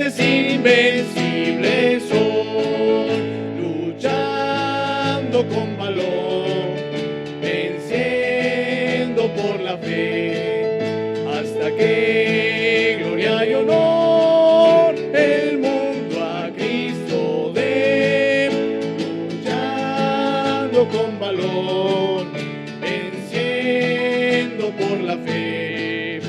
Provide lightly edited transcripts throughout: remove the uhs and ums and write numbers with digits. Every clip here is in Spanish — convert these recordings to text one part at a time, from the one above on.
fuertes invencibles son, luchando con valor, venciendo por la fe, hasta que gloria y honor el mundo a Cristo dé, luchando con valor, venciendo por la fe,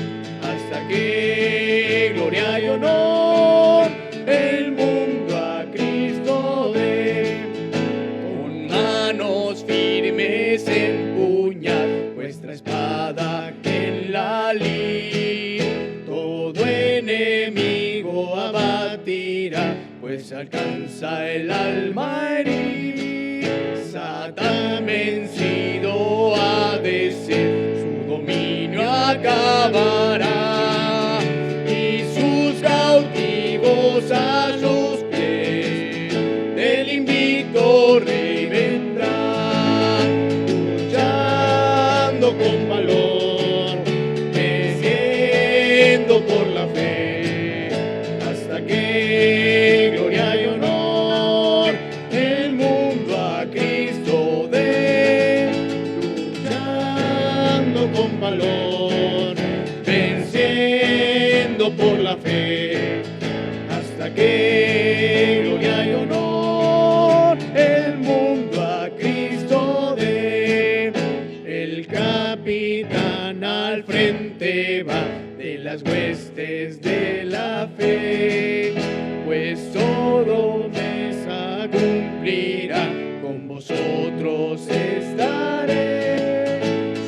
hasta que gloria y honor el mundo a Cristo dé. Con manos firmes empuñad vuestra espada que en la lid todo enemigo abatirá, pues alcanza el alma herida. Satán vencido ha de ser, su dominio acabará, y sus cautivos a sus pies del invicto rey vendrán, luchando con valor, venciendo por la fe, hasta que gloria y honor el mundo a Cristo dé, luchando con valor, venciendo por la fe, hasta que gloria y honor el mundo a Cristo dé. El capitán al frente va de las huestes de la fe, pues todo mesa cumplirá, con vosotros estaré.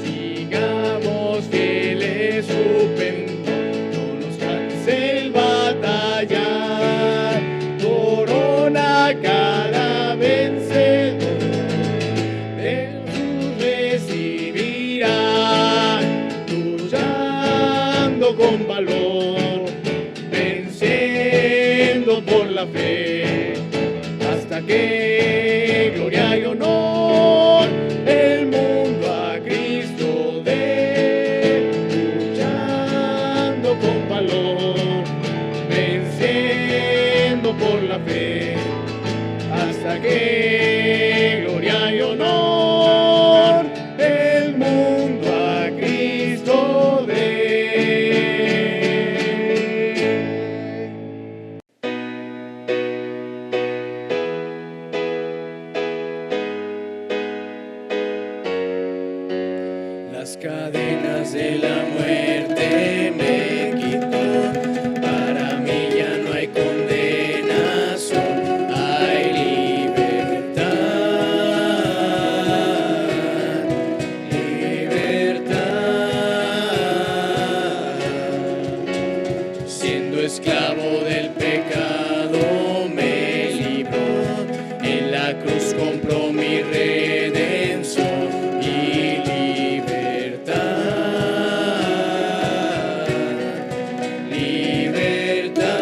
Sigamos fieles su pendón, no nos canse el batallar, corona cada vencedor de Jesús recibirá, luchando con valor, venciendo por la fe, hasta que gloria y honor el mundo a Cristo dé, luchando con valor, venciendo por la fe, hasta que gloria y honor el mundo a Cristo dé. Las cadenas de la muerte me quitó, para mí ya no hay condenación, hay libertad, libertad. Siendo esclavo del pecado me libró, en la cruz compró mi redención y libertad, libertad.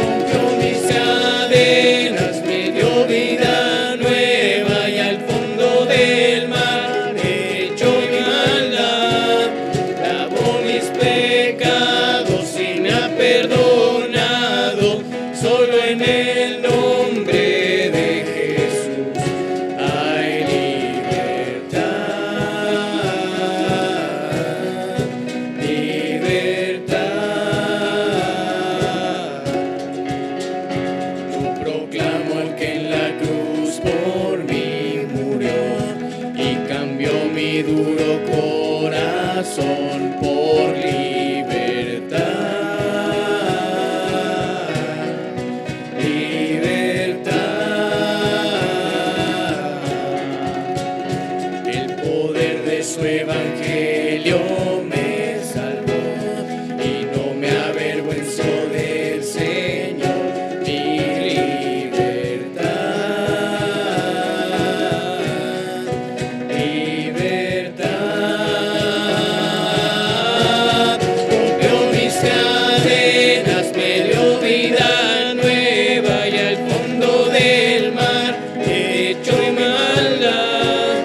Rompió mis cadenas, me dio vida nueva, y al fondo del mar echó mi maldad, lavó mis pecados y me ha perdonado, solo en el nombre de Jesús hay libertad, libertad. Yo proclamo al que en la cruz por mí murió y cambió mi duro corazón por libertad, libertad. El poder de su evangelio me salvó y no me avergüenzo del Señor, mi libertad, libertad. Rompió mis cadenas, me dio vida nueva, y al fondo del mar echó mi maldad,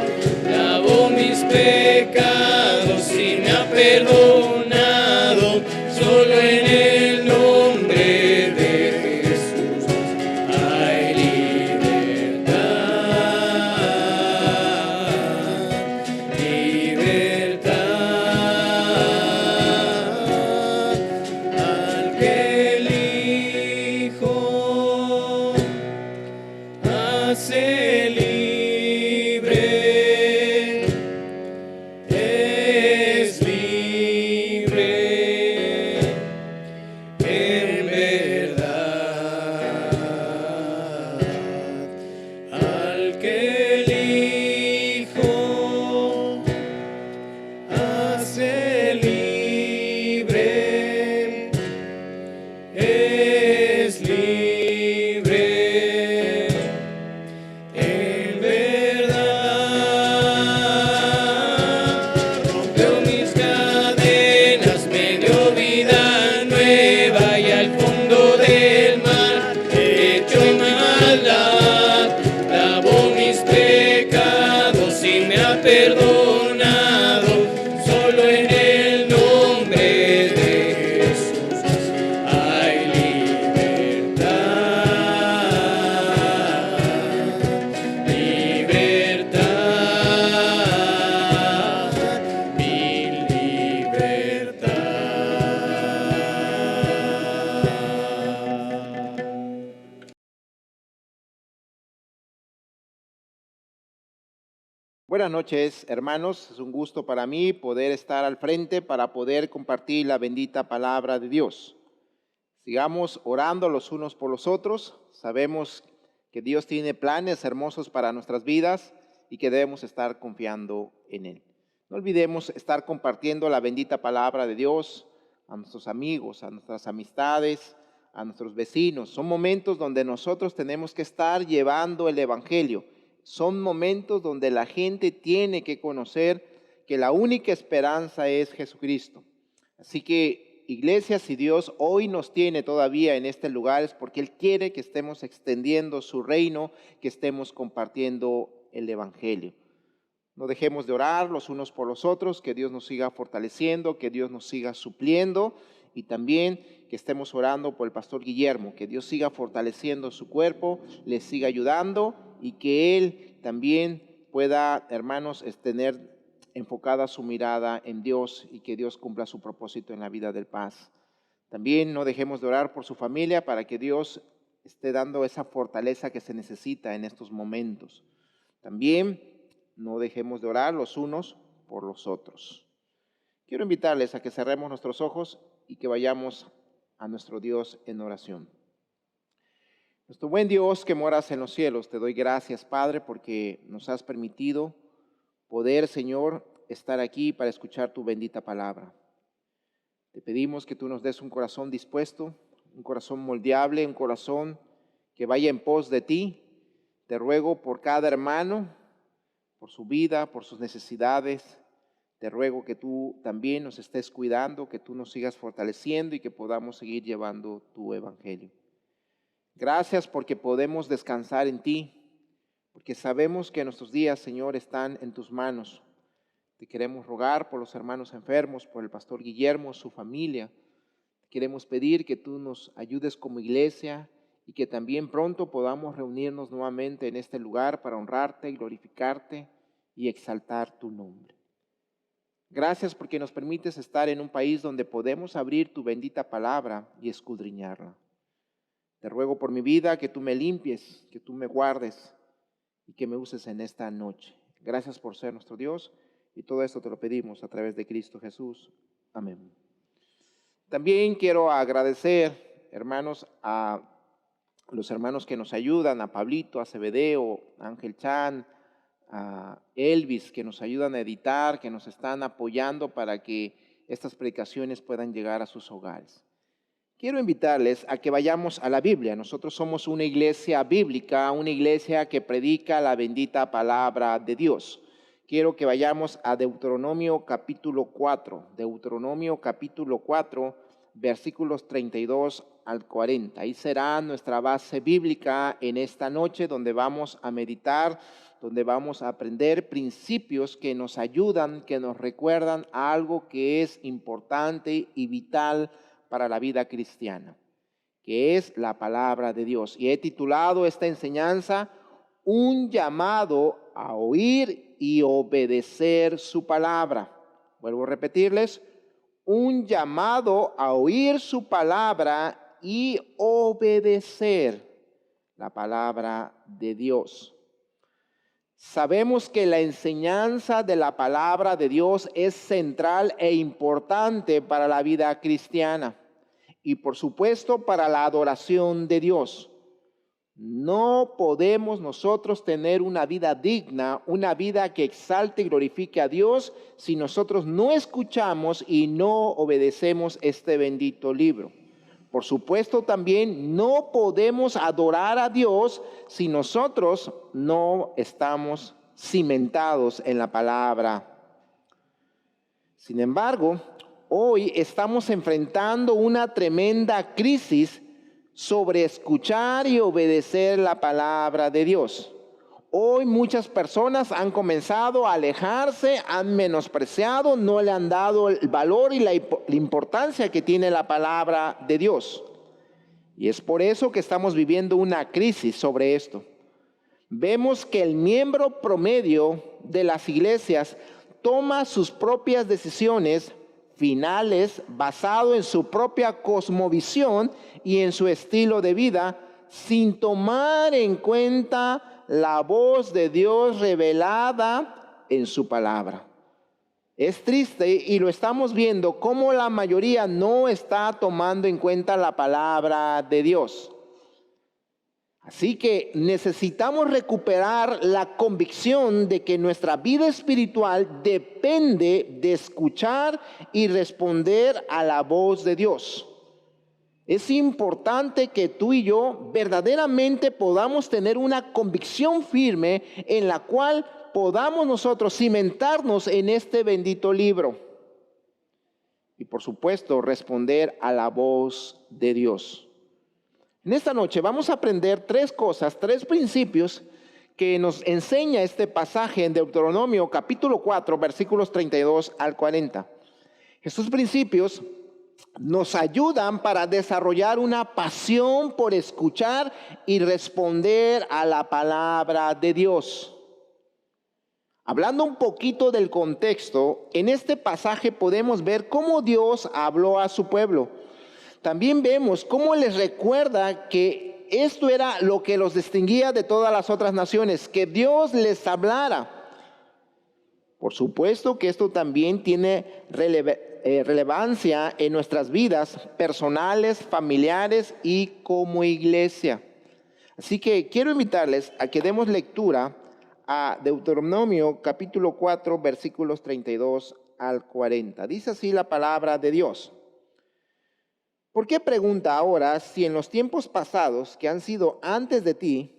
lavó mis pecados y me ha perdonado, solo en hace libre, es libre, en verdad. Rompió mis cadenas, me dio vida nueva y al fondo del mar echó mi maldad, lavó mis pecados y me ha perdonado. Solo en el nombre de Jesús hay libertad, libertad, mi libertad. Buenas noches, hermanos. Es un gusto para mí poder estar al frente para poder compartir la bendita palabra de Dios. Sigamos orando los unos por los otros. Sabemos que Dios tiene planes hermosos para nuestras vidas y que debemos estar confiando en Él. No olvidemos estar compartiendo la bendita palabra de Dios a nuestros amigos, a nuestras amistades, a nuestros vecinos. Son momentos donde nosotros tenemos que estar llevando el evangelio. Son momentos donde la gente tiene que conocer que la única esperanza es Jesucristo. Así que, iglesia, si Dios hoy nos tiene todavía en este lugar es porque Él quiere que estemos extendiendo su reino, que estemos compartiendo el evangelio. No dejemos de orar los unos por los otros, que Dios nos siga fortaleciendo, que Dios nos siga supliendo y también que estemos orando por el pastor Guillermo, que Dios siga fortaleciendo su cuerpo, le siga ayudando y que Él también pueda, hermanos, tener enfocada su mirada en Dios y que Dios cumpla su propósito en la vida del Paz. También no dejemos de orar por su familia para que Dios esté dando esa fortaleza que se necesita en estos momentos. También no dejemos de orar los unos por los otros. Quiero invitarles a que cerremos nuestros ojos y que vayamos a nuestro Dios en oración. Nuestro buen Dios que moras en los cielos, te doy gracias, Padre, porque nos has permitido poder, Señor, estar aquí para escuchar tu bendita palabra. Te pedimos que tú nos des un corazón dispuesto, un corazón moldeable, un corazón que vaya en pos de ti. Te ruego por cada hermano, por su vida, por sus necesidades. Te ruego que tú también nos estés cuidando, que tú nos sigas fortaleciendo y que podamos seguir llevando tu evangelio. Gracias porque podemos descansar en ti, porque sabemos que nuestros días, Señor, están en tus manos. Te queremos rogar por los hermanos enfermos, por el pastor Guillermo, su familia. Te queremos pedir que tú nos ayudes como iglesia y que también pronto podamos reunirnos nuevamente en este lugar para honrarte, glorificarte y exaltar tu nombre. Gracias porque nos permites estar en un país donde podemos abrir tu bendita palabra y escudriñarla. Te ruego por mi vida que tú me limpies, que tú me guardes y que me uses en esta noche. Gracias por ser nuestro Dios y todo esto te lo pedimos a través de Cristo Jesús. Amén. También quiero agradecer, hermanos, a los hermanos que nos ayudan, a Pablito, a Cebedeo, a Ángel Chan, a Elvis, que nos ayudan a editar, que nos están apoyando para que estas predicaciones puedan llegar a sus hogares. Quiero invitarles a que vayamos a la Biblia. Nosotros somos una iglesia bíblica, una iglesia que predica la bendita palabra de Dios. Quiero que vayamos a Deuteronomio capítulo 4. Deuteronomio capítulo 4, versículos 32 al 40. Ahí será nuestra base bíblica en esta noche, donde vamos a meditar, donde vamos a aprender principios que nos ayudan, que nos recuerdan a algo que es importante y vital para la vida cristiana, que es la palabra de Dios. Y he titulado esta enseñanza, un llamado a oír y obedecer su palabra. Vuelvo a repetirles, un llamado a oír su palabra y obedecer la palabra de Dios. Sabemos que la enseñanza de la palabra de Dios es central e importante para la vida cristiana y por supuesto para la adoración de Dios. No podemos nosotros tener una vida digna, una vida que exalte y glorifique a Dios, si nosotros no escuchamos y no obedecemos este bendito libro. Por supuesto, también no podemos adorar a Dios si nosotros no estamos cimentados en la palabra. Sin embargo, hoy estamos enfrentando una tremenda crisis sobre escuchar y obedecer la palabra de Dios. Hoy muchas personas han comenzado a alejarse, han menospreciado, no le han dado el valor y la importancia que tiene la palabra de Dios. Y es por eso que estamos viviendo una crisis sobre esto. Vemos que el miembro promedio de las iglesias toma sus propias decisiones finales basado en su propia cosmovisión y en su estilo de vida, sin tomar en cuenta la voz de Dios revelada en su palabra. Es triste y lo estamos viendo cómo la mayoría no está tomando en cuenta la palabra de Dios. Así que necesitamos recuperar la convicción de que nuestra vida espiritual depende de escuchar y responder a la voz de Dios. Es importante que tú y yo verdaderamente podamos tener una convicción firme en la cual podamos nosotros cimentarnos en este bendito libro. Y por supuesto, responder a la voz de Dios. En esta noche vamos a aprender tres cosas, tres principios que nos enseña este pasaje en Deuteronomio capítulo 4, versículos 32 al 40. Estos principios nos ayudan para desarrollar una pasión por escuchar y responder a la palabra de Dios. Hablando un poquito del contexto, en este pasaje podemos ver cómo Dios habló a su pueblo. También vemos cómo les recuerda que esto era lo que los distinguía de todas las otras naciones, que Dios les hablara. Por supuesto que esto también tiene relevancia en nuestras vidas personales, familiares y como iglesia. Así que quiero invitarles a que demos lectura a Deuteronomio capítulo 4, versículos 32 al 40. Dice así la palabra de Dios. ¿Por qué pregunta ahora si en los tiempos pasados que han sido antes de ti,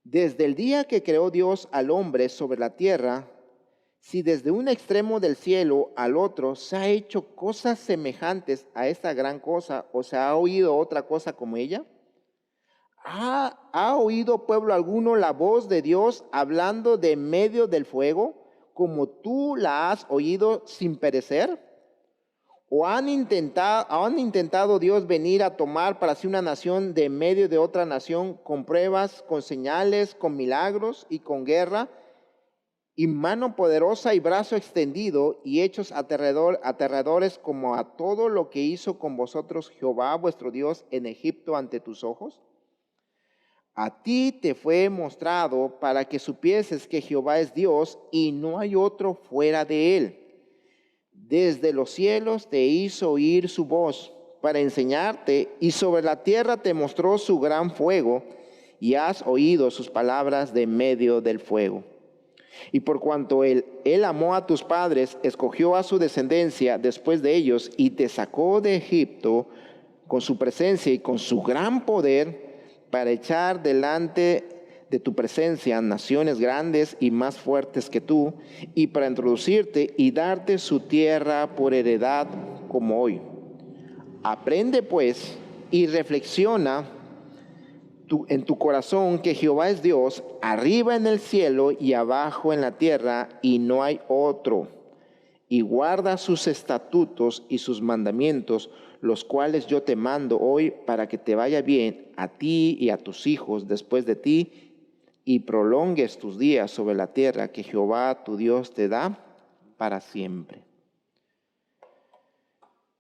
desde el día que creó Dios al hombre sobre la tierra, si desde un extremo del cielo al otro se ha hecho cosas semejantes a esta gran cosa o se ha oído otra cosa como ella? ¿Ha oído pueblo alguno la voz de Dios hablando de medio del fuego, como tú la has oído sin perecer? ¿O han intentado Dios venir a tomar para sí una nación de medio de otra nación con pruebas, con señales, con milagros y con guerra, y mano poderosa y brazo extendido y hechos aterradores como a todo lo que hizo con vosotros Jehová vuestro Dios en Egipto ante tus ojos? A ti te fue mostrado para que supieses que Jehová es Dios y no hay otro fuera de él. Desde los cielos te hizo oír su voz para enseñarte, y sobre la tierra te mostró su gran fuego, y has oído sus palabras de medio del fuego. Y por cuanto él amó a tus padres, escogió a su descendencia después de ellos, y te sacó de Egipto con su presencia y con su gran poder, para echar delante de tu presencia naciones grandes y más fuertes que tú, y para introducirte y darte su tierra por heredad como hoy. Aprende pues y reflexiona en tu corazón que Jehová es Dios, arriba en el cielo y abajo en la tierra, y no hay otro. Y guarda sus estatutos y sus mandamientos, los cuales yo te mando hoy, para que te vaya bien a ti y a tus hijos después de ti, y prolongues tus días sobre la tierra que Jehová tu Dios te da para siempre.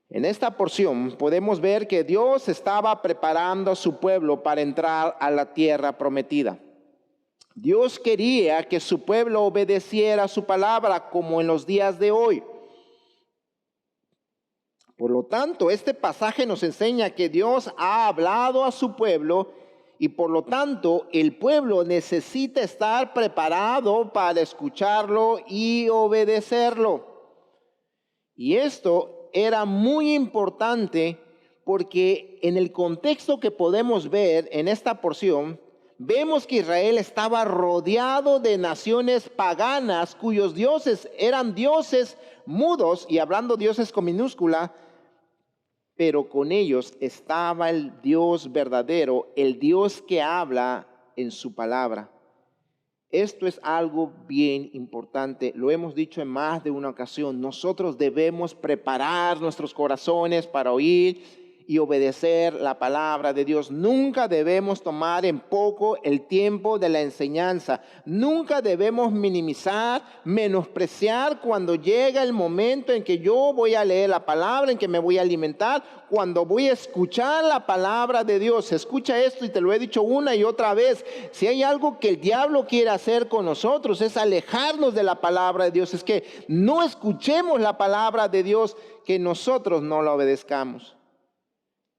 En esta porción podemos ver que Dios estaba preparando a su pueblo para entrar a la tierra prometida. Dios quería que su pueblo obedeciera su palabra como en los días de hoy. Por lo tanto, este pasaje nos enseña que Dios ha hablado a su pueblo y por lo tanto el pueblo necesita estar preparado para escucharlo y obedecerlo. Y esto era muy importante porque en el contexto que podemos ver en esta porción, vemos que Israel estaba rodeado de naciones paganas cuyos dioses eran dioses mudos, y hablando dioses con minúscula, pero con ellos estaba el Dios verdadero, el Dios que habla en su palabra. Esto es algo bien importante, lo hemos dicho en más de una ocasión. Nosotros debemos preparar nuestros corazones para oír y obedecer la palabra de Dios. Nunca debemos tomar en poco el tiempo de la enseñanza. Nunca debemos minimizar, menospreciar cuando llega el momento en que yo voy a leer la palabra, en que me voy a alimentar, cuando voy a escuchar la palabra de Dios. Escucha esto, y te lo he dicho una y otra vez. Si hay algo que el diablo quiere hacer con nosotros, es alejarnos de la palabra de Dios. Es que no escuchemos la palabra de Dios, que nosotros no la obedezcamos.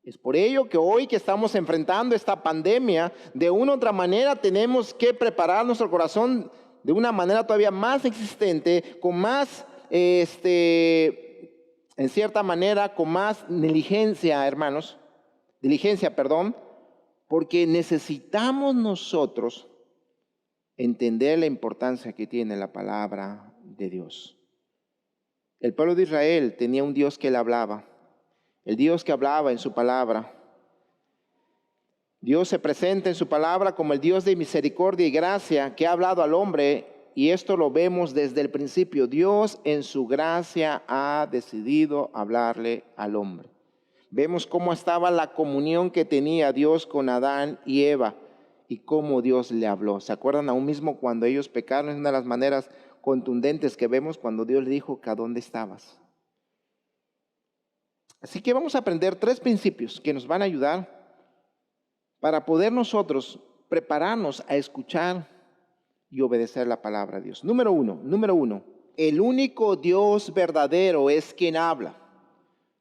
Es por ello que hoy que estamos enfrentando esta pandemia, de una u otra manera tenemos que preparar nuestro corazón de una manera todavía más existente, con más, en cierta manera, con más diligencia, porque necesitamos nosotros entender la importancia que tiene la palabra de Dios. El pueblo de Israel tenía un Dios que le hablaba. El Dios que hablaba en su palabra. Dios se presenta en su palabra como el Dios de misericordia y gracia que ha hablado al hombre, y esto lo vemos desde el principio. Dios en su gracia ha decidido hablarle al hombre. Vemos cómo estaba la comunión que tenía Dios con Adán y Eva y cómo Dios le habló. ¿Se acuerdan aún mismo cuando ellos pecaron? Es una de las maneras contundentes que vemos cuando Dios le dijo que ¿a dónde estabas? Así que vamos a aprender 3 principios que nos van a ayudar para poder nosotros prepararnos a escuchar y obedecer la palabra de Dios. Número uno, el único Dios verdadero es quien habla.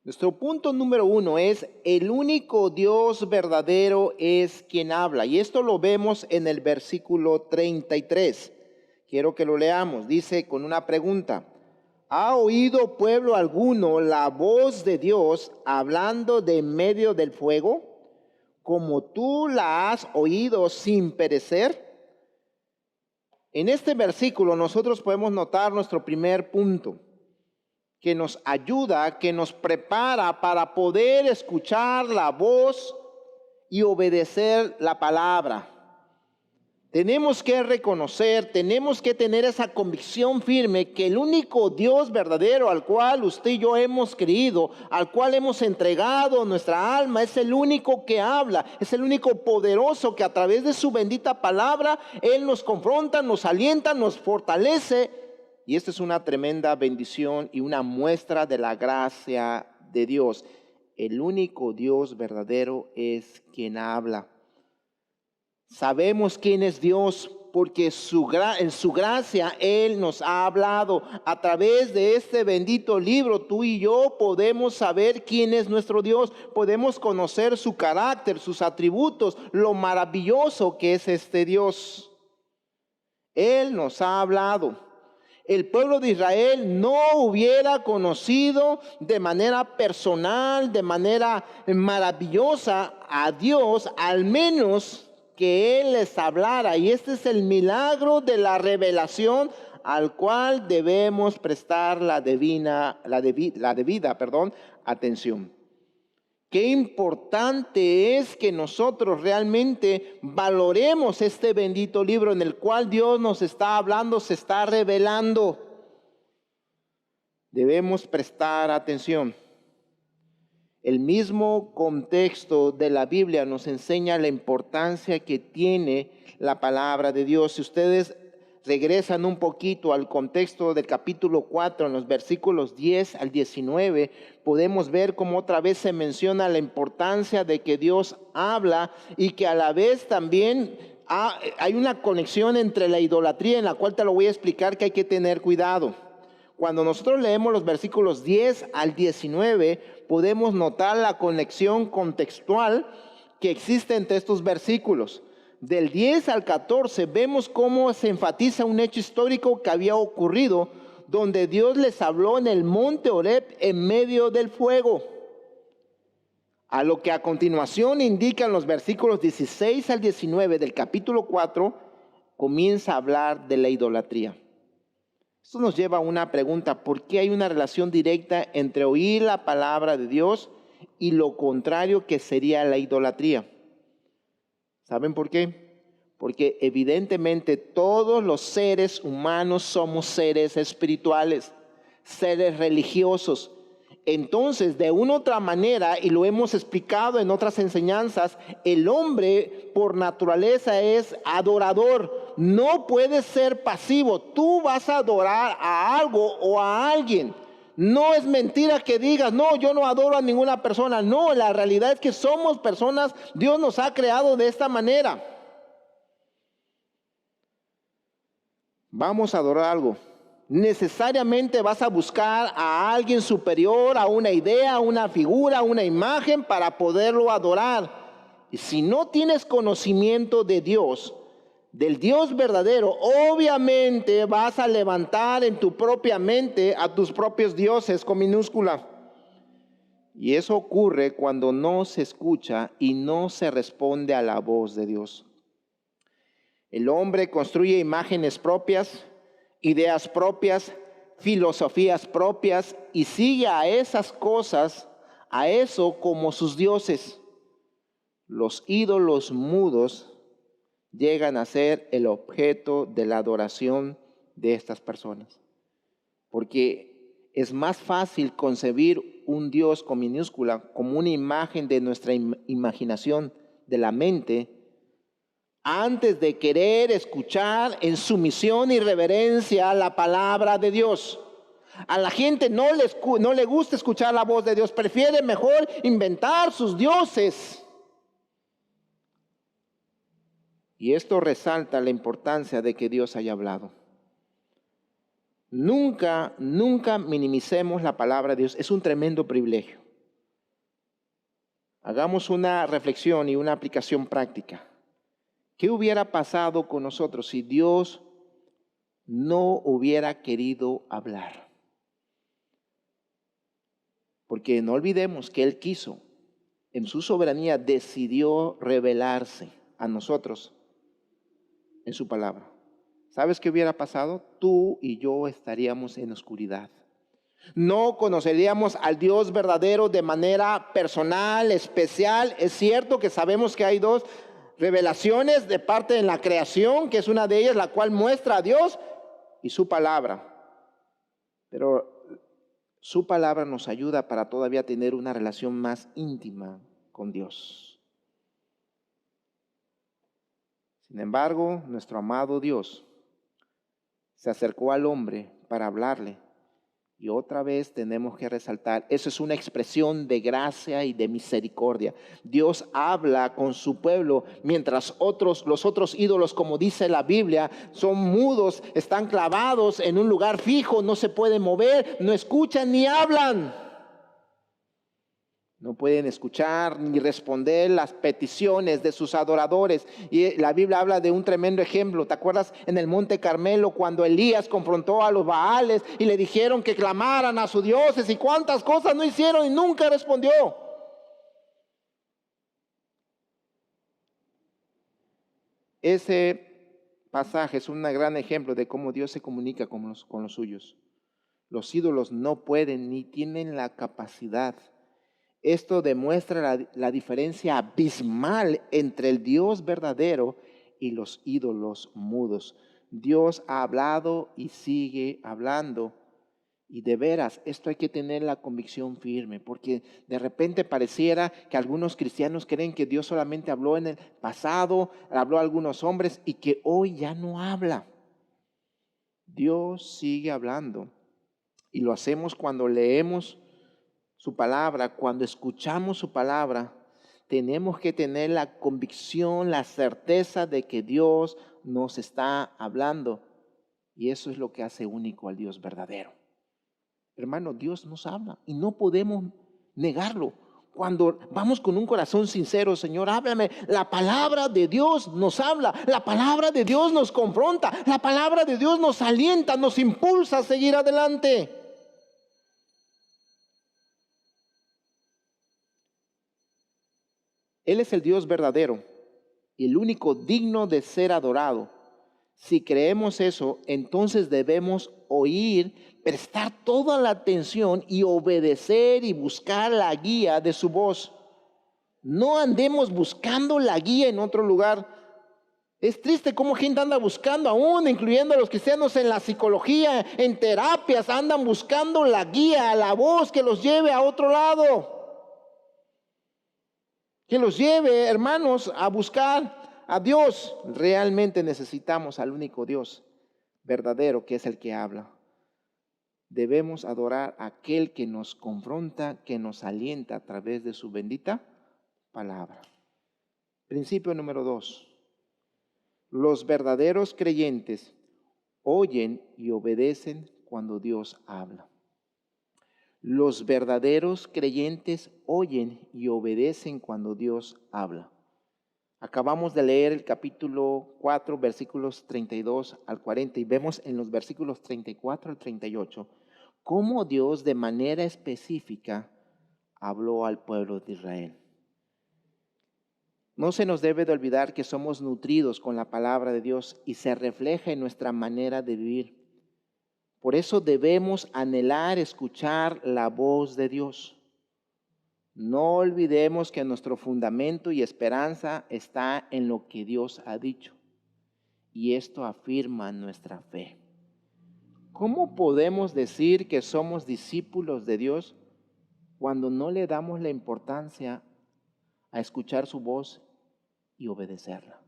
Nuestro punto número 1 es: el único Dios verdadero es quien habla. Y esto lo vemos en el versículo 33. Quiero que lo leamos. Dice con una pregunta: ¿ha oído pueblo alguno la voz de Dios hablando de en medio del fuego, como tú la has oído sin perecer? En este versículo nosotros podemos notar nuestro primer punto, que nos ayuda, que nos prepara para poder escuchar la voz y obedecer la palabra. Tenemos que reconocer, tenemos que tener esa convicción firme que el único Dios verdadero al cual usted y yo hemos creído, al cual hemos entregado nuestra alma, es el único que habla, es el único poderoso que a través de su bendita palabra Él nos confronta, nos alienta, nos fortalece. Y esta es una tremenda bendición y una muestra de la gracia de Dios. El único Dios verdadero es quien habla. Sabemos quién es Dios porque en su gracia Él nos ha hablado. A través de este bendito libro, tú y yo podemos saber quién es nuestro Dios. Podemos conocer su carácter, sus atributos, lo maravilloso que es este Dios. Él nos ha hablado. El pueblo de Israel no hubiera conocido de manera personal, de manera maravillosa a Dios, al menos que Él les hablara. Y este es el milagro de la revelación al cual debemos prestar la debida atención. Qué importante es que nosotros realmente valoremos este bendito libro en el cual Dios nos está hablando, se está revelando. Debemos prestar atención. El mismo contexto de la Biblia nos enseña la importancia que tiene la palabra de Dios. Si ustedes regresan un poquito al contexto del capítulo 4, en los versículos 10 al 19, podemos ver cómo otra vez se menciona la importancia de que Dios habla y que a la vez también hay una conexión entre la idolatría, en la cual te lo voy a explicar, que hay que tener cuidado. Cuando nosotros leemos los versículos 10 al 19, podemos notar la conexión contextual que existe entre estos versículos. Del 10 al 14 vemos cómo se enfatiza un hecho histórico que había ocurrido, donde Dios les habló en el monte Horeb en medio del fuego. A lo que a continuación indican los versículos 16 al 19 del capítulo 4, comienza a hablar de la idolatría. Esto nos lleva a una pregunta: ¿por qué hay una relación directa entre oír la palabra de Dios y lo contrario que sería la idolatría? ¿Saben por qué? Porque evidentemente todos los seres humanos somos seres espirituales, seres religiosos. Entonces, de una u otra manera, y lo hemos explicado en otras enseñanzas, el hombre por naturaleza es adorador. No puede ser pasivo. Tú vas a adorar a algo o a alguien. No es mentira que digas, no, yo no adoro a ninguna persona. No, la realidad es que somos personas. Dios nos ha creado de esta manera. Vamos a adorar algo. Necesariamente vas a buscar a alguien superior, a una idea, a una figura, a una imagen para poderlo adorar. Y si no tienes conocimiento de Dios, del Dios verdadero, obviamente vas a levantar en tu propia mente a tus propios dioses con minúscula. Y eso ocurre cuando no se escucha y no se responde a la voz de Dios. El hombre construye imágenes propias, ideas propias, filosofías propias y sigue a esas cosas, a eso como sus dioses. Los ídolos mudos llegan a ser el objeto de la adoración de estas personas. Porque es más fácil concebir un Dios con minúscula como una imagen de nuestra imaginación, de la mente, antes de querer escuchar en sumisión y reverencia la palabra de Dios. A la gente no le gusta escuchar la voz de Dios, prefiere mejor inventar sus dioses. Y esto resalta la importancia de que Dios haya hablado. Nunca minimicemos la palabra de Dios. Es un tremendo privilegio. Hagamos una reflexión y una aplicación práctica. ¿Qué hubiera pasado con nosotros si Dios no hubiera querido hablar? Porque no olvidemos que Él quiso, en su soberanía, decidió revelarse a nosotros en su palabra. ¿Sabes qué hubiera pasado? Tú y yo estaríamos en oscuridad. No conoceríamos al Dios verdadero de manera personal, especial. Es cierto que sabemos que hay dos revelaciones de parte de la creación, que es una de ellas, la cual muestra a Dios y su palabra. Pero su palabra nos ayuda para todavía tener una relación más íntima con Dios. Sin embargo, nuestro amado Dios se acercó al hombre para hablarle. Y otra vez tenemos que resaltar, eso es una expresión de gracia y de misericordia. Dios habla con su pueblo, mientras los otros ídolos, como dice la Biblia, son mudos, están clavados en un lugar fijo, no se pueden mover, no escuchan ni hablan. No pueden escuchar ni responder las peticiones de sus adoradores. Y la Biblia habla de un tremendo ejemplo. ¿Te acuerdas en el Monte Carmelo cuando Elías confrontó a los Baales y le dijeron que clamaran a sus dioses? ¿Y cuántas cosas no hicieron y nunca respondió? Ese pasaje es un gran ejemplo de cómo Dios se comunica con los suyos. Los ídolos no pueden ni tienen la capacidad. Esto demuestra la diferencia abismal entre el Dios verdadero y los ídolos mudos. Dios ha hablado y sigue hablando. Y de veras, esto hay que tener la convicción firme, porque de repente pareciera que algunos cristianos creen que Dios solamente habló en el pasado, habló a algunos hombres y que hoy ya no habla. Dios sigue hablando y lo hacemos cuando leemos su palabra, cuando escuchamos su palabra. Tenemos que tener la convicción, la certeza de que Dios nos está hablando. Y eso es lo que hace único al Dios verdadero. Hermano, Dios nos habla y no podemos negarlo. cuando vamos con un corazón sincero, Señor, háblame. La palabra de Dios nos habla, la palabra de Dios nos confronta, la palabra de Dios nos alienta, nos impulsa a seguir adelante. Él es el Dios verdadero y el único digno de ser adorado. Si creemos eso, entonces debemos oír, prestar toda la atención y obedecer y buscar la guía de su voz. No andemos buscando la guía en otro lugar. Es triste cómo gente anda buscando, aún incluyendo a los cristianos en la psicología, en terapias, andan buscando la guía, la voz que los lleve a otro lado. Que los lleve, hermanos, a buscar a Dios. Realmente necesitamos al único Dios verdadero, que es el que habla. Debemos adorar a aquel que nos confronta, que nos alienta a través de su bendita palabra. Principio número 2. Los verdaderos creyentes oyen y obedecen cuando Dios habla. Los verdaderos creyentes oyen y obedecen cuando Dios habla. Acabamos de leer el capítulo 4, versículos 32 al 40, y vemos en los versículos 34 al 38 cómo Dios de manera específica habló al pueblo de Israel. No se nos debe de olvidar que somos nutridos con la palabra de Dios y se refleja en nuestra manera de vivir. Por eso debemos anhelar escuchar la voz de Dios. No olvidemos que nuestro fundamento y esperanza está en lo que Dios ha dicho. Y esto afirma nuestra fe. ¿Cómo podemos decir que somos discípulos de Dios cuando no le damos la importancia a escuchar su voz y obedecerla?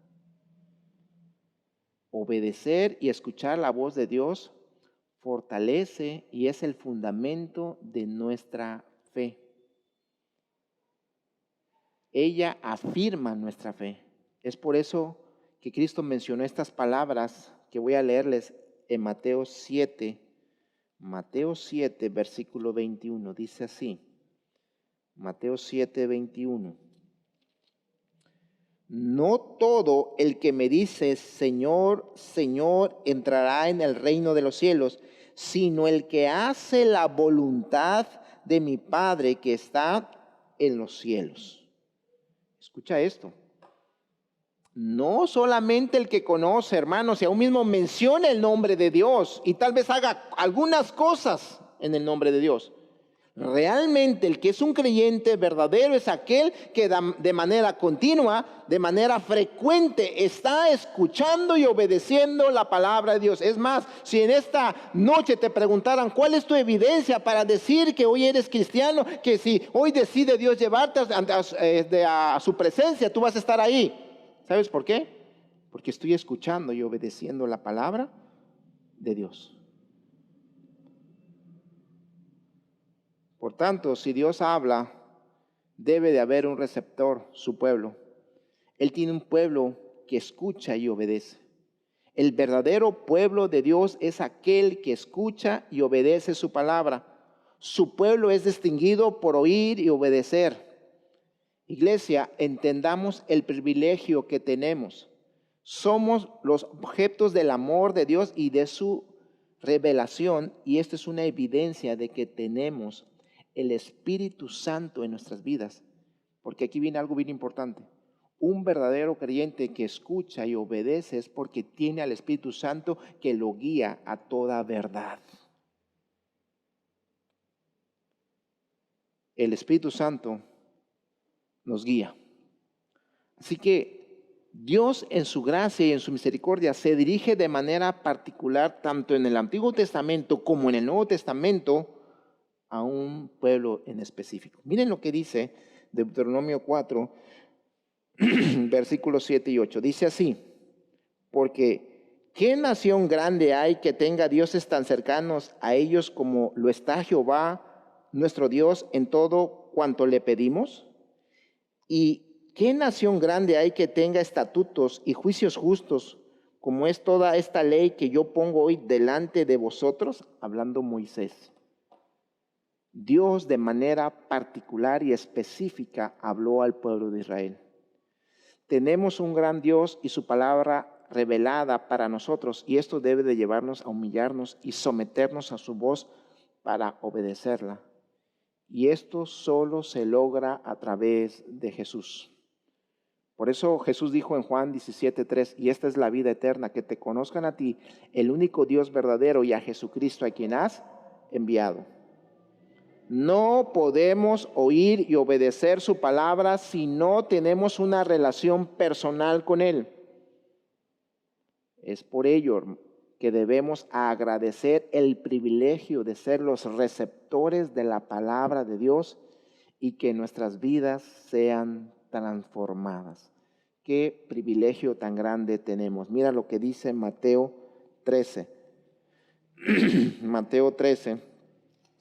Obedecer y escuchar la voz de Dios fortalece y es el fundamento de nuestra fe. Ella afirma nuestra fe. Es por eso que Cristo mencionó estas palabras que voy a leerles en Mateo 7. Mateo 7, versículo 21. Dice así. Mateo 7, 21. No todo el que me dice, Señor, Señor, entrará en el reino de los cielos, sino el que hace la voluntad de mi Padre que está en los cielos. Escucha esto. No solamente el que conoce, hermanos, y aún mismo menciona el nombre de Dios y tal vez haga algunas cosas en el nombre de Dios. Realmente el que es un creyente verdadero es aquel que de manera continua, de manera frecuente, está escuchando y obedeciendo la palabra de Dios. Es más, si en esta noche te preguntaran cuál es tu evidencia para decir que hoy eres cristiano, que si hoy decide Dios llevarte a su presencia, tú vas a estar ahí. ¿Sabes por qué? Porque estoy escuchando y obedeciendo la palabra de Dios. Por tanto, si Dios habla, debe de haber un receptor, su pueblo. Él tiene un pueblo que escucha y obedece. El verdadero pueblo de Dios es aquel que escucha y obedece su palabra. Su pueblo es distinguido por oír y obedecer. Iglesia, entendamos el privilegio que tenemos. Somos los objetos del amor de Dios y de su revelación, y esta es una evidencia de que tenemos el Espíritu Santo en nuestras vidas, porque aquí viene algo bien importante. Un verdadero creyente que escucha y obedece es porque tiene al Espíritu Santo que lo guía a toda verdad. El Espíritu Santo nos guía. Así que Dios en su gracia y en su misericordia se dirige de manera particular tanto en el Antiguo Testamento como en el Nuevo Testamento a un pueblo en específico. Miren lo que dice Deuteronomio 4, versículos 7 y 8. Dice así: porque ¿qué nación grande hay que tenga dioses tan cercanos a ellos como lo está Jehová, nuestro Dios, en todo cuanto le pedimos? ¿Y qué nación grande hay que tenga estatutos y juicios justos como es toda esta ley que yo pongo hoy delante de vosotros? Hablando Moisés. Dios de manera particular y específica habló al pueblo de Israel. Tenemos un gran Dios y su palabra revelada para nosotros, y esto debe de llevarnos a humillarnos y someternos a su voz para obedecerla. Y esto solo se logra a través de Jesús. Por eso Jesús dijo en Juan 17:3, y esta es la vida eterna, que te conozcan a ti, el único Dios verdadero, y a Jesucristo a quien has enviado. No podemos oír y obedecer su palabra si no tenemos una relación personal con Él. Es por ello que debemos agradecer el privilegio de ser los receptores de la palabra de Dios y que nuestras vidas sean transformadas. Qué privilegio tan grande tenemos. Mira lo que dice Mateo 13. Mateo 13,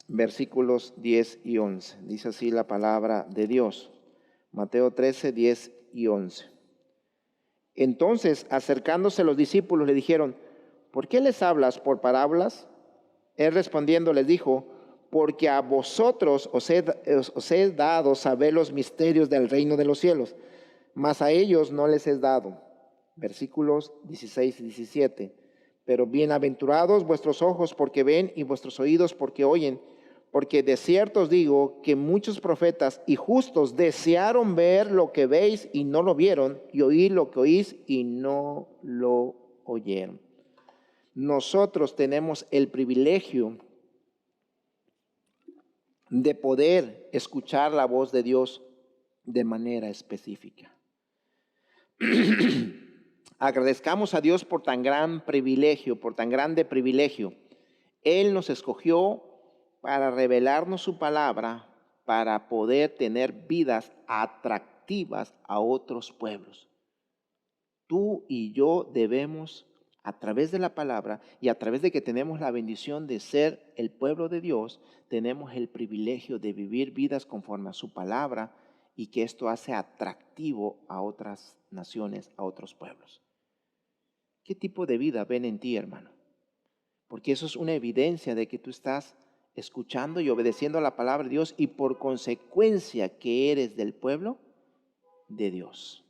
versículos 10 y 11. Dice así la palabra de Dios. Mateo 13, 10 y 11. Entonces, acercándose los discípulos, le dijeron: ¿por qué les hablas por parábolas? Él respondiendo les dijo: porque a vosotros os he dado saber los misterios del reino de los cielos, mas a ellos no les es dado. Versículos 16 y 17. Pero bienaventurados vuestros ojos porque ven y vuestros oídos porque oyen, porque de cierto os digo que muchos profetas y justos desearon ver lo que veis y no lo vieron, y oír lo que oís y no lo oyeron. Nosotros tenemos el privilegio de poder escuchar la voz de Dios de manera específica. Agradezcamos a Dios por tan gran privilegio, por tan grande privilegio. Él nos escogió para revelarnos su palabra, para poder tener vidas atractivas a otros pueblos. Tú y yo debemos, a través de la palabra y a través de que tenemos la bendición de ser el pueblo de Dios, tenemos el privilegio de vivir vidas conforme a su palabra, y que esto hace atractivo a otras naciones, a otros pueblos. ¿Qué tipo de vida ven en ti, hermano? Porque eso es una evidencia de que tú estás escuchando y obedeciendo a la palabra de Dios, y por consecuencia que eres del pueblo de Dios.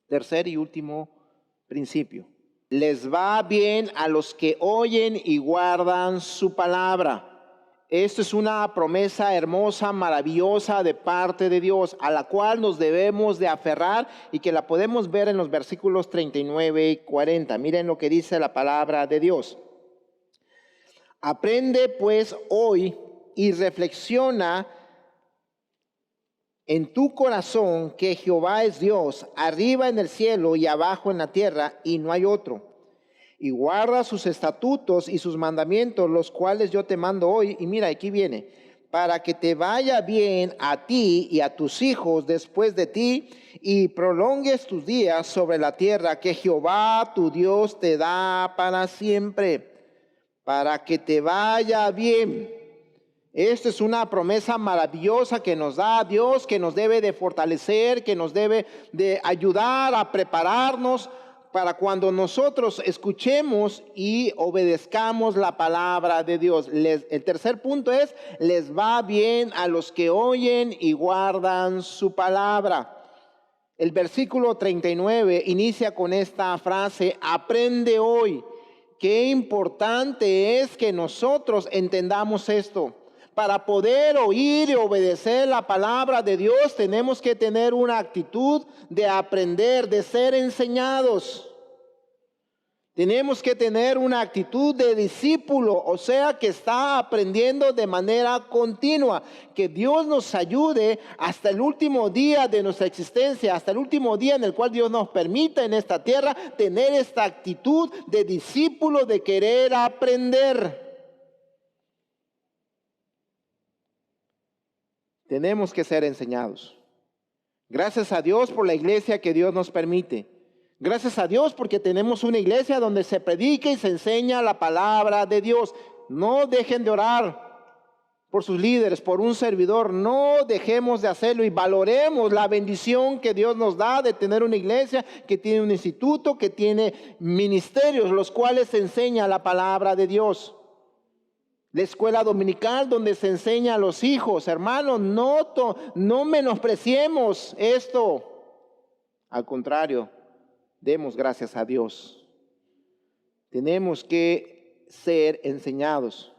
Tercer y último principio. Les va bien a los que oyen y guardan su palabra. Esto es una promesa hermosa, maravillosa de parte de Dios, a la cual nos debemos de aferrar, y que la podemos ver en los versículos 39 y 40. Miren lo que dice la palabra de Dios. Aprende pues hoy y reflexiona en tu corazón que Jehová es Dios, arriba en el cielo y abajo en la tierra, y no hay otro. Y guarda sus estatutos y sus mandamientos, los cuales yo te mando hoy. Y mira, aquí viene: para que te vaya bien a ti y a tus hijos después de ti, y prolongues tus días sobre la tierra que Jehová tu Dios te da para siempre. Para que te vaya bien. Esta es una promesa maravillosa que nos da Dios, que nos debe de fortalecer, que nos debe de ayudar a prepararnos para cuando nosotros escuchemos y obedezcamos la palabra de Dios. El tercer punto es: les va bien a los que oyen y guardan su palabra. El versículo 39 inicia con esta frase: aprende hoy. Qué importante es que nosotros entendamos esto. Para poder oír y obedecer la palabra de Dios, tenemos que tener una actitud de aprender, de ser enseñados. Tenemos que tener una actitud de discípulo, o sea, que está aprendiendo de manera continua. Que Dios nos ayude hasta el último día de nuestra existencia, hasta el último día en el cual Dios nos permita en esta tierra tener esta actitud de discípulo, de querer aprender. Tenemos que ser enseñados. Gracias a Dios por la iglesia que Dios nos permite. Gracias a Dios porque tenemos una iglesia donde se predica y se enseña la palabra de Dios. No dejen de orar por sus líderes, por un servidor. No dejemos de hacerlo y valoremos la bendición que Dios nos da de tener una iglesia que tiene un instituto, que tiene ministerios, los cuales enseña la palabra de Dios. La escuela dominical donde se enseña a los hijos. Hermanos, no menospreciemos esto. Al contrario, demos gracias a Dios. Tenemos que ser enseñados.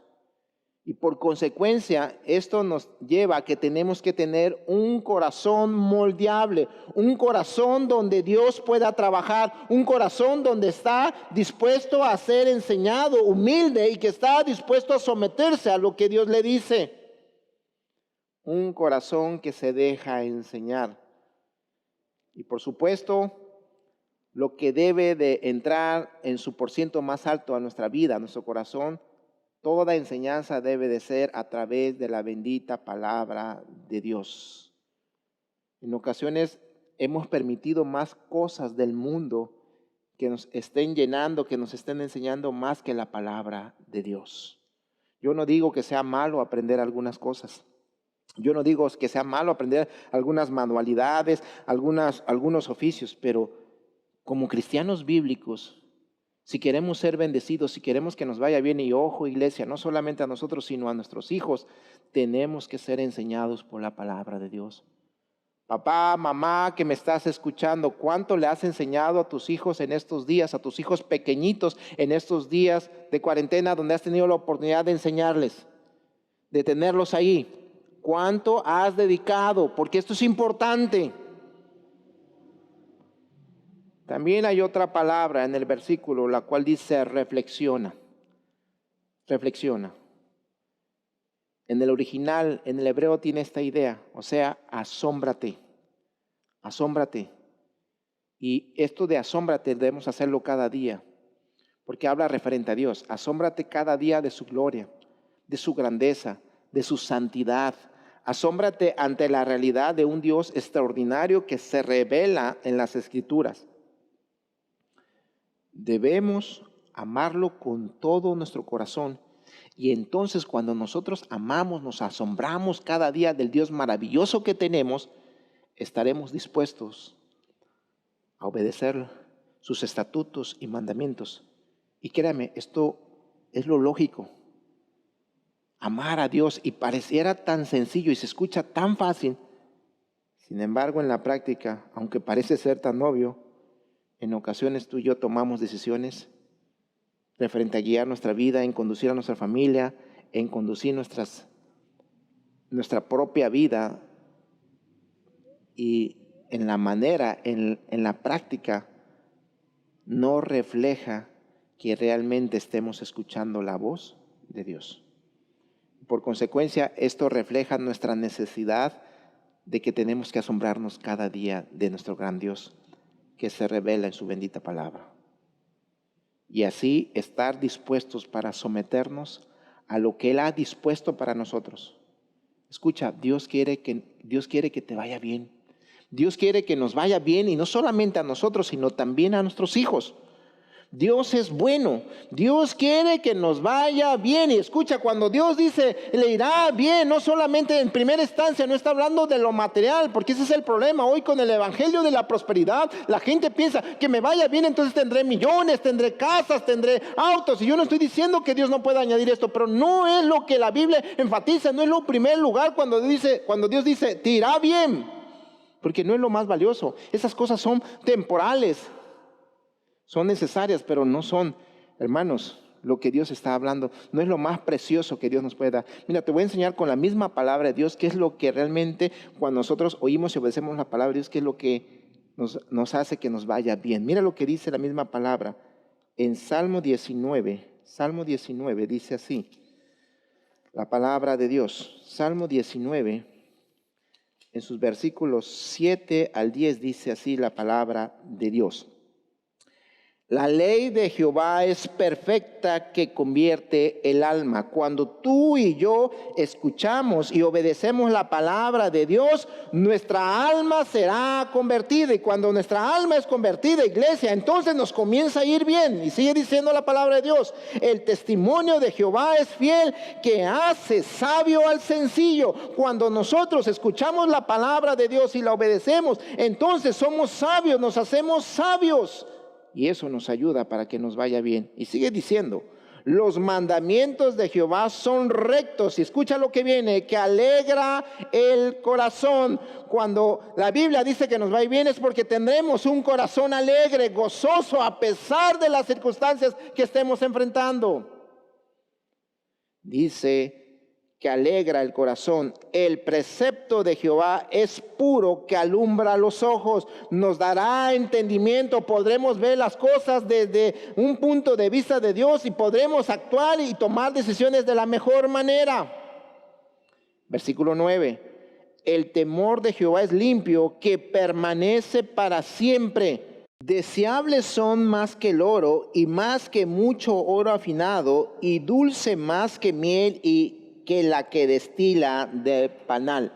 Y por consecuencia, esto nos lleva a que tenemos que tener un corazón moldeable, un corazón donde Dios pueda trabajar, un corazón donde está dispuesto a ser enseñado, humilde y que está dispuesto a someterse a lo que Dios le dice. Un corazón que se deja enseñar. Y por supuesto, lo que debe de entrar en su porciento más alto a nuestra vida, a nuestro corazón, toda enseñanza debe de ser a través de la bendita palabra de Dios. En ocasiones hemos permitido más cosas del mundo que nos estén llenando, que nos estén enseñando más que la palabra de Dios. Yo no digo que sea malo aprender algunas cosas. Yo no digo que sea malo aprender algunas manualidades, algunos oficios, pero como cristianos bíblicos, si queremos ser bendecidos, si queremos que nos vaya bien, y ojo, iglesia, no solamente a nosotros, sino a nuestros hijos, tenemos que ser enseñados por la palabra de Dios. Papá, mamá, que me estás escuchando, ¿cuánto le has enseñado a tus hijos en estos días, a tus hijos pequeñitos en estos días de cuarentena donde has tenido la oportunidad de enseñarles, de tenerlos ahí? ¿Cuánto has dedicado? Porque esto es importante. También hay otra palabra en el versículo, la cual dice reflexiona. Reflexiona. En el original, en el hebreo tiene esta idea, o sea, asómbrate. Asómbrate. Y esto de asómbrate debemos hacerlo cada día, porque habla referente a Dios. Asómbrate cada día de su gloria, de su grandeza, de su santidad. Asómbrate ante la realidad de un Dios extraordinario que se revela en las Escrituras. Debemos amarlo con todo nuestro corazón. Y entonces cuando nosotros amamos, nos asombramos cada día del Dios maravilloso que tenemos, estaremos dispuestos a obedecer sus estatutos y mandamientos. Y créame, esto es lo lógico. Amar a Dios, y pareciera tan sencillo y se escucha tan fácil. Sin embargo, en la práctica, aunque parece ser tan obvio, en ocasiones tú y yo tomamos decisiones referente a guiar nuestra vida, en conducir a nuestra familia, en conducir nuestra propia vida, y en la manera, en la práctica, no refleja que realmente estemos escuchando la voz de Dios. Por consecuencia, esto refleja nuestra necesidad de que tenemos que asombrarnos cada día de nuestro gran Dios, que se revela en su bendita palabra. Y así estar dispuestos para someternos a lo que Él ha dispuesto para nosotros. Escucha, Dios quiere que te vaya bien. Dios quiere que nos vaya bien, y no solamente a nosotros, sino también a nuestros hijos. Dios es bueno. Dios quiere que nos vaya bien. Y escucha, cuando Dios dice le irá bien, no solamente en primera instancia, no está hablando de lo material, porque ese es el problema. Hoy con el evangelio de la prosperidad, la gente piensa que me vaya bien, entonces tendré millones, tendré casas, tendré autos. Y yo no estoy diciendo que Dios no pueda añadir esto, pero no es lo que la Biblia enfatiza, no es lo primer lugar cuando Dios dice te irá bien, porque no es lo más valioso. Esas cosas son temporales. Son necesarias, pero no son, hermanos, lo que Dios está hablando. No es lo más precioso que Dios nos puede dar. Mira, te voy a enseñar con la misma palabra de Dios qué es lo que realmente, cuando nosotros oímos y obedecemos la palabra de Dios, qué es lo que nos hace que nos vaya bien. Mira lo que dice la misma palabra en Salmo 19. Salmo 19 dice así, la palabra de Dios. Salmo 19, en sus versículos 7 al 10 dice así la palabra de Dios. La ley de Jehová es perfecta, que convierte el alma. Cuando tú y yo escuchamos y obedecemos la palabra de Dios, nuestra alma será convertida. Y cuando nuestra alma es convertida, iglesia, entonces nos comienza a ir bien. Y sigue diciendo la palabra de Dios: el testimonio de Jehová es fiel, que hace sabio al sencillo. Cuando nosotros escuchamos la palabra de Dios y la obedecemos, entonces somos sabios, nos hacemos sabios. Y eso nos ayuda para que nos vaya bien. Y sigue diciendo, Los mandamientos de Jehová son rectos. Y escucha lo que viene, que alegra el corazón. Cuando la Biblia dice que nos va a ir bien es porque tendremos un corazón alegre, gozoso, a pesar de las circunstancias que estemos enfrentando. Dice que alegra el corazón. El precepto de Jehová es puro, que alumbra los ojos. Nos dará entendimiento. Podremos ver las cosas desde un punto de vista de Dios y podremos actuar y tomar decisiones de la mejor manera. Versículo 9. El temor de Jehová es limpio, que permanece para siempre. Deseables son más que el oro y más que mucho oro afinado, y dulce más que miel y que la que destila de panal.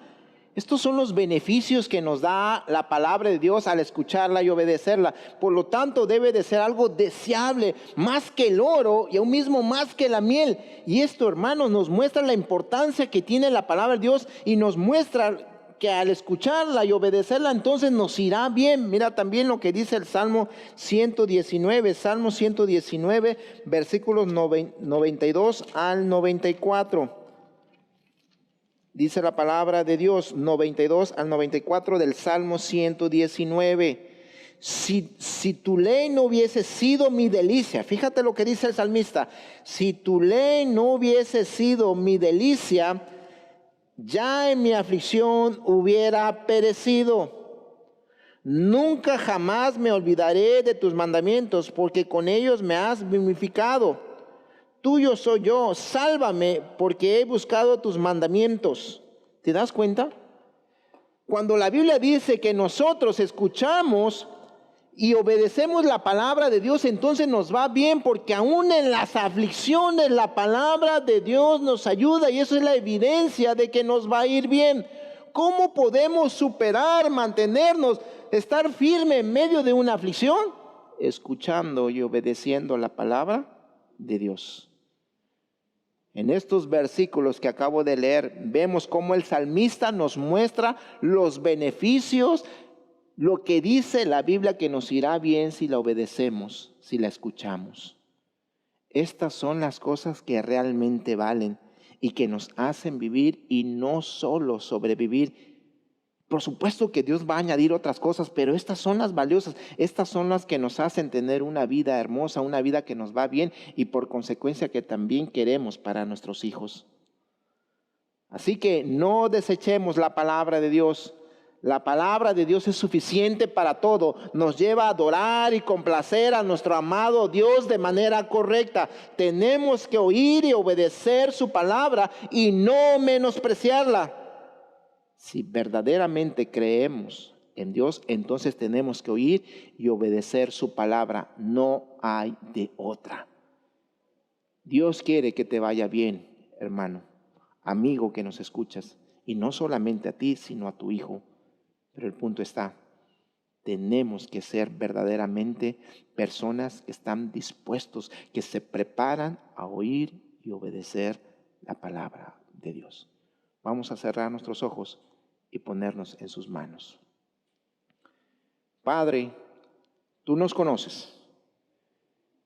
Estos son los beneficios que nos da la palabra de Dios al escucharla y obedecerla. Por lo tanto, debe de ser algo deseable, más que el oro y aún mismo más que la miel. Y esto, hermanos, nos muestra la importancia que tiene la palabra de Dios y nos muestra que al escucharla y obedecerla entonces nos irá bien. Mira también lo que dice el Salmo 119, versículos 92 al 94. Dice la palabra de Dios, 92 al 94 del Salmo 119. Si tu ley no hubiese sido mi delicia, fíjate lo que dice el salmista, si tu ley no hubiese sido mi delicia, ya en mi aflicción hubiera perecido. Nunca jamás me olvidaré de tus mandamientos, porque con ellos me has vivificado. Tuyo soy yo, sálvame, porque he buscado tus mandamientos. ¿Te das cuenta? Cuando la Biblia dice que nosotros escuchamos y obedecemos la palabra de Dios, entonces nos va bien, porque aún en las aflicciones la palabra de Dios nos ayuda, y eso es la evidencia de que nos va a ir bien. ¿Cómo podemos superar, mantenernos, estar firme en medio de una aflicción? Escuchando y obedeciendo la palabra de Dios. En estos versículos que acabo de leer, vemos cómo el salmista nos muestra los beneficios, lo que dice la Biblia que nos irá bien si la obedecemos, si la escuchamos. Estas son las cosas que realmente valen y que nos hacen vivir y no solo sobrevivir. Por supuesto que Dios va a añadir otras cosas, pero estas son las valiosas, estas son las que nos hacen tener una vida hermosa, una vida que nos va bien y por consecuencia que también queremos para nuestros hijos. Así que no desechemos la palabra de Dios. La palabra de Dios es suficiente para todo. Nos lleva a adorar y complacer a nuestro amado Dios de manera correcta. Tenemos que oír y obedecer su palabra y no menospreciarla. Si verdaderamente creemos en Dios, entonces tenemos que oír y obedecer su palabra. No hay de otra. Dios quiere que te vaya bien, hermano, amigo que nos escuchas. Y no solamente a ti, sino a tu hijo. Pero el punto está, tenemos que ser verdaderamente personas que están dispuestos, que se preparan a oír y obedecer la palabra de Dios. Vamos a cerrar nuestros ojos y ponernos en sus manos. Padre, tú nos conoces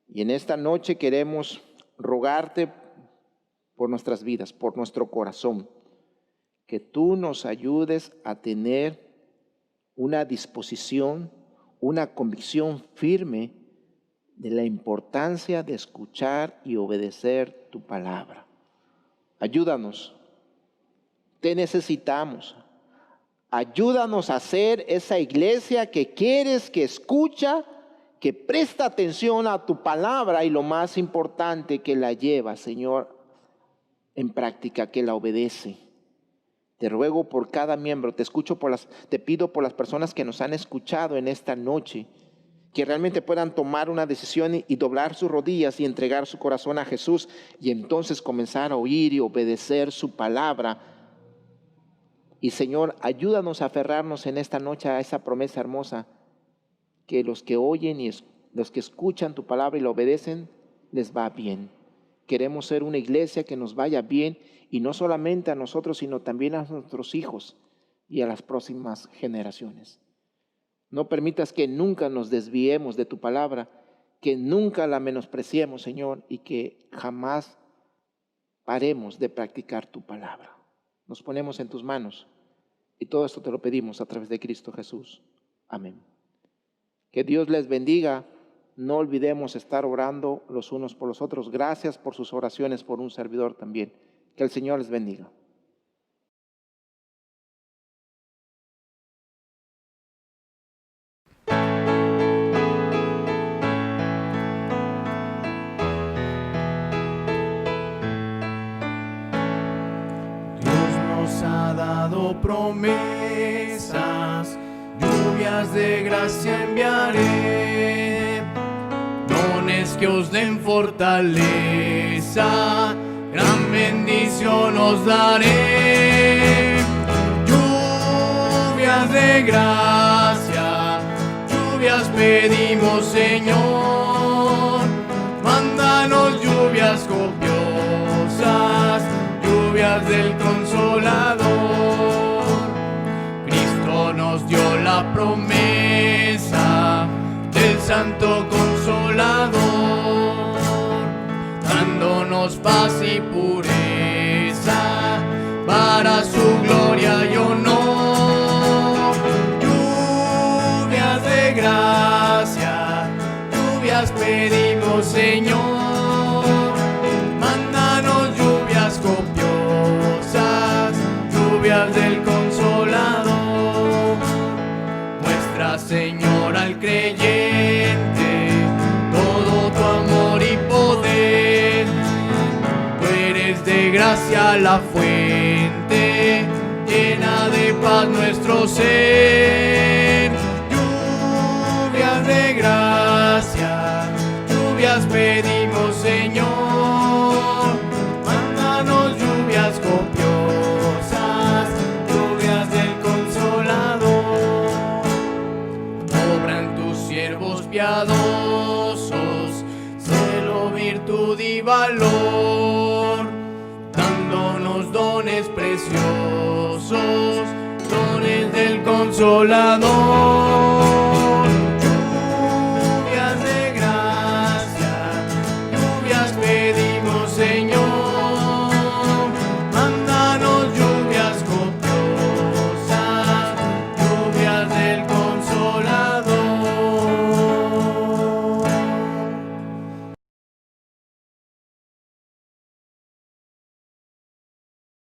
y en esta noche queremos rogarte por nuestras vidas, por nuestro corazón, que tú nos ayudes a tener una disposición, una convicción firme de la importancia de escuchar y obedecer tu palabra. Ayúdanos, te necesitamos. Ayúdanos a ser esa iglesia que quieres, que escucha, que presta atención a tu palabra y lo más importante, que la lleva, Señor, en práctica, que la obedece. Te ruego por cada miembro, te pido por las personas que nos han escuchado en esta noche, que realmente puedan tomar una decisión y doblar sus rodillas y entregar su corazón a Jesús y entonces comenzar a oír y obedecer su palabra. Y Señor, ayúdanos a aferrarnos en esta noche a esa promesa hermosa, que los que oyen y los que escuchan tu palabra y la obedecen, les va bien. Queremos ser una iglesia que nos vaya bien, y no solamente a nosotros, sino también a nuestros hijos y a las próximas generaciones. No permitas que nunca nos desviemos de tu palabra que nunca la menospreciemos, Señor, y que jamás paremos de practicar tu palabra. Nos ponemos en tus manos y todo esto te lo pedimos a través de Cristo Jesús. Amén. Que Dios les bendiga. No olvidemos estar orando los unos por los otros. Gracias por sus oraciones, por un servidor también. Que el Señor les bendiga. Ha dado promesas, lluvias de gracia enviaré, dones que os den fortaleza, gran bendición os daré. Lluvias de gracia, lluvias pedimos, Señor, mándanos lluvias copiosas, lluvias del Consolador. Cristo nos dio la promesa del Santo Consolador, dándonos paz y pureza para su gloria y honor. Lluvias de gracia, lluvias pedimos, Señor, mándanos lluvias copiosas, lluvias del Consolador. Muestra, Señor, al creyente todo tu amor y poder. Tú eres de gracia la fuente, llena de paz nuestro ser. Lluvias de gracia, lluvias pedimos, Señor, mándanos lluvias copiosas, lluvias del Consolador. Obran tus siervos piadosos, celo, virtud y valor, dándonos dones preciosos, dones del Consolador.